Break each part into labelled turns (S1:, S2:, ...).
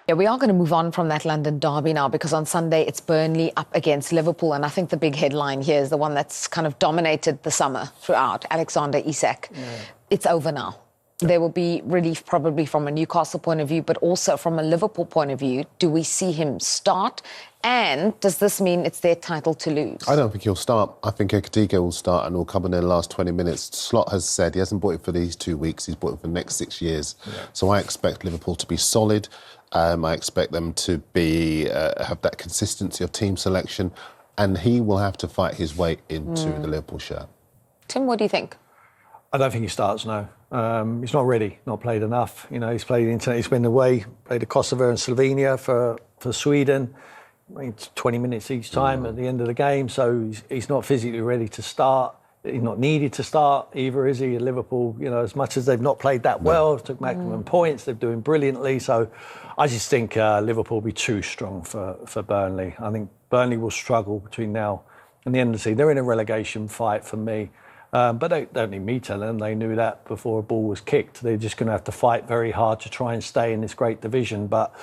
S1: Yeah, we are going to move on from that London derby now, because on Sunday it's Burnley up against Liverpool, and I think the big headline here is the one that's kind of dominated the summer throughout, Alexander Isak. Yeah. It's over now. Yeah. There will be relief probably from a Newcastle point of view, but also from a Liverpool point of view. Do we see him start? And does this mean it's their title to lose?
S2: I don't think he'll start. I think Ekitike will start and will come in the last 20 minutes. Slot has said he hasn't bought it for these 2 weeks, he's bought it for the next 6 years. Yeah. So I expect Liverpool to be solid. I expect them to be have that consistency of team selection, and he will have to fight his way into the Liverpool shirt.
S1: Tim, what do you think?
S3: I don't think he starts, no. He's not ready, not played enough. You know, he's played he's been away, played at Kosovo and Slovenia for Sweden. I mean, 20 minutes each time at the end of the game, so he's not physically ready to start. He's not needed to start either, is he? At Liverpool, you know, as much as they've not played that well, took maximum points, they're doing brilliantly. So I just think Liverpool will be too strong for Burnley. I think Burnley will struggle between now and the end of the season. They're in a relegation fight for me. But they don't need me telling them. They knew that before a ball was kicked. They're just going to have to fight very hard to try and stay in this great division. But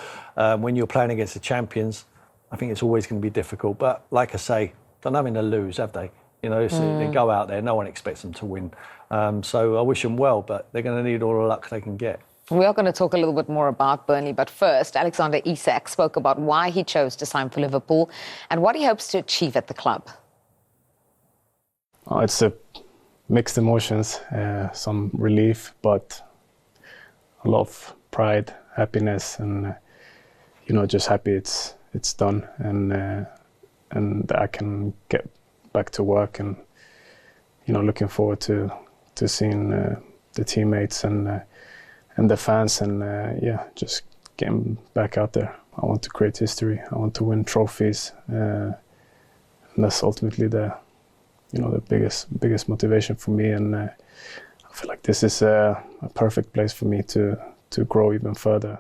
S3: when you're playing against the champions, I think it's always going to be difficult. But like I say, they're nothing to lose, have they? You know, so they go out there, no one expects them to win. So I wish them well, but they're going to need all the luck they can get.
S1: We are going to talk a little bit more about Burnley, but first, Alexander Isak spoke about why he chose to sign for Liverpool and what he hopes to achieve at the club.
S4: Oh, it's a mixed emotions, some relief, but a lot of pride, happiness, and just happy it's done, and I can get back to work, and looking forward to seeing the teammates and the fans, and just getting back out there. I want to create history. I want to win trophies, and that's ultimately the biggest motivation for me, and I feel like this is a perfect place for me to grow even further.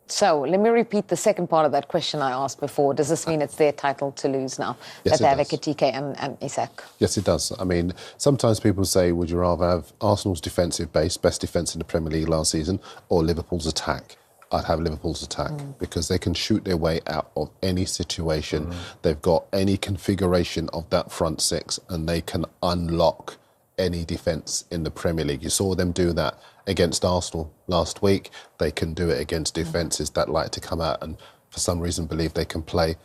S1: So let me repeat the second part of that question I asked before. Does this mean it's their title to lose now?
S2: Yes,
S1: that they have Ekitike and Isak?
S2: Yes, it does. I mean, sometimes people say, would you rather have Arsenal's defensive base, best defence in the Premier League last season, or Liverpool's attack? I'd have Liverpool's attack because they can shoot their way out of any situation. They've got any configuration of that front six, and they can unlock any defence in the Premier League. You saw them do that against Arsenal last week. They can do it against defences that like to come out and for some reason believe they can play.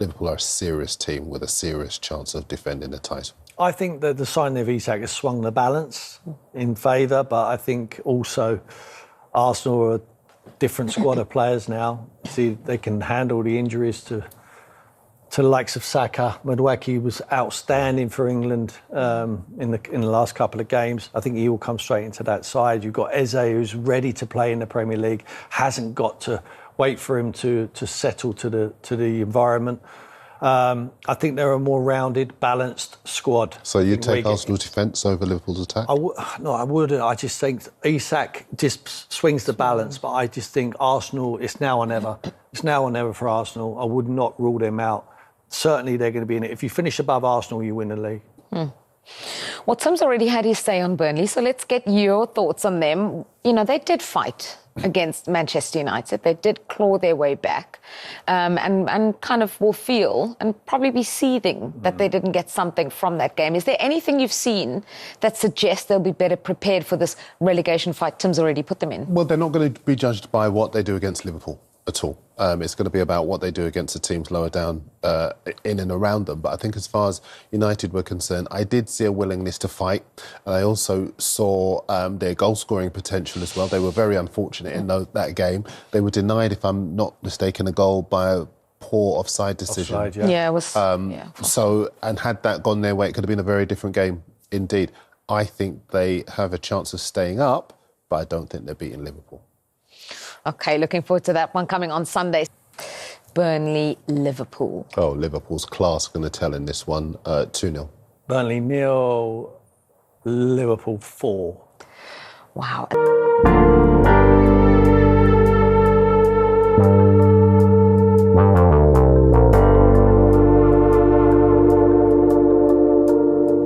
S2: Liverpool are a serious team with a serious chance of defending the title.
S3: I think that the signing of Isak has swung the balance in favour, but I think also Arsenal are a different squad of players now. See, they can handle the injuries to the likes of Saka. Madueke was outstanding for England in the last couple of games. I think he will come straight into that side. You've got Eze, who's ready to play in the Premier League, hasn't got to wait for him to settle to the environment. I think they're a more rounded, balanced squad.
S2: So you take Arsenal's defence over Liverpool's attack?
S3: No, I wouldn't. I just think Isak just swings the balance, but I just think Arsenal, it's now or never. It's now or never for Arsenal. I would not rule them out. Certainly they're going to be in it. If you finish above Arsenal, you win the league.
S1: Well, Tim's already had his say on Burnley, so let's get your thoughts on them. You know, they did fight against Manchester United. They did claw their way back and kind of will feel and probably be seething that they didn't get something from that game. Is there anything you've seen that suggests they'll be better prepared for this relegation fight Tim's already put them in?
S2: Well, they're not going to be judged by what they do against Liverpool at all. It's going to be about what they do against the teams lower down in and around them. But I think as far as United were concerned, I did see a willingness to fight. And I also saw their goal-scoring potential as well. They were very unfortunate in that game. They were denied, if I'm not mistaken, a goal by a poor offside decision.
S3: Offside,
S1: Yeah, it was...
S2: So, and had that gone their way, it could have been a very different game indeed. I think they have a chance of staying up, but I don't think they're beating Liverpool.
S1: OK, looking forward to that one coming on Sunday. Burnley, Liverpool.
S2: Oh, Liverpool's class going to tell in this one, 2-0.
S3: Burnley 0, Liverpool 4.
S1: Wow.